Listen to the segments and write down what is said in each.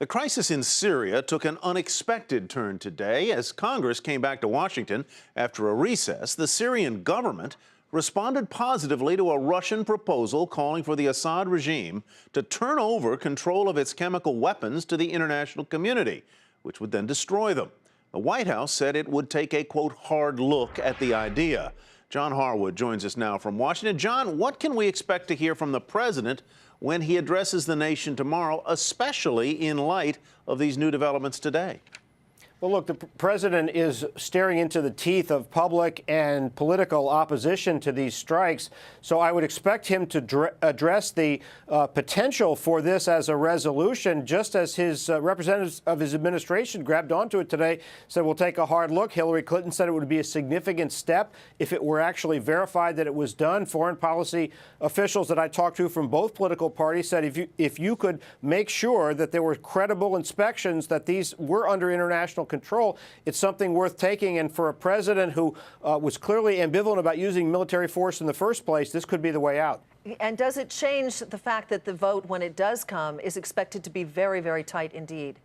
The crisis in Syria took an unexpected turn today as Congress came back to Washington after a recess. The Syrian government responded positively to a Russian proposal calling for the Assad regime to turn over control of its chemical weapons to the international community, which would then destroy them. The White House said it would take a, quote, hard look at the idea. John Harwood joins us now from Washington. John, what can we expect to hear from the president when he addresses the nation tomorrow, especially in light of these new developments today? Well, look, the president is staring into the teeth of public and political opposition to these strikes, so I would expect him to address the potential for this as a resolution, just as his representatives of his administration grabbed onto it today, said we'll take a hard look. Hillary Clinton said it would be a significant step if it were actually verified that it was done. Foreign policy officials that I talked to from both political parties said if you could make sure that there were credible inspections, that these were under international control, it's something worth taking. And for a president who was clearly ambivalent about using military force in the first place, this could be the way out. And does it change the fact that the vote, when it does come, is expected to be very, very tight indeed?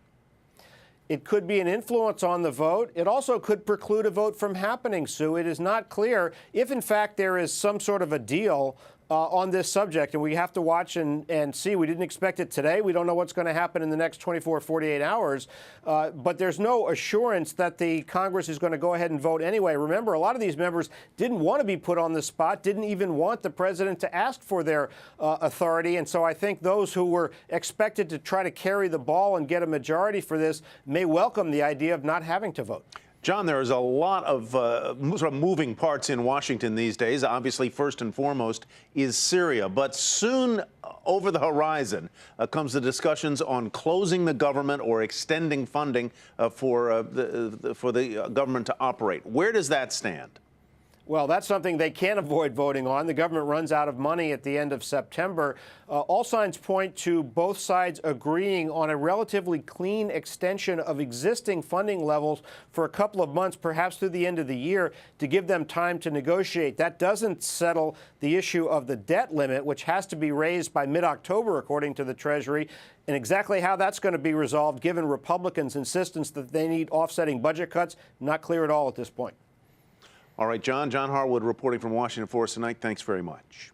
It could be an influence on the vote. It also could preclude a vote from happening, Sue. It is not clear if, in fact, there is some sort of a deal on this subject, and we have to watch and see. We didn't expect it today. We don't know what's going to happen in the next 24, 48 hours, but there's no assurance that the Congress is going to go ahead and vote anyway. Remember, a lot of these members didn't want to be put on the spot, didn't even want the president to ask for their authority, and so I think those who were expected to try to carry the ball and get a majority for this may welcome the idea of not having to vote. John, there is a lot of sort of moving parts in Washington these days. Obviously, first and foremost is Syria. But soon over the horizon comes the discussions on closing the government or extending funding for the government to operate. Where does that stand? Well, that's something they can't avoid voting on. The government runs out of money at the end of September. All signs point to both sides agreeing on a relatively clean extension of existing funding levels for a couple of months, perhaps through the end of the year, to give them time to negotiate. That doesn't settle the issue of the debt limit, which has to be raised by mid-October, according to the Treasury. And exactly how that's going to be resolved, given Republicans' insistence that they need offsetting budget cuts, not clear at all at this point. All right, John Harwood reporting from Washington for us tonight. Thanks very much.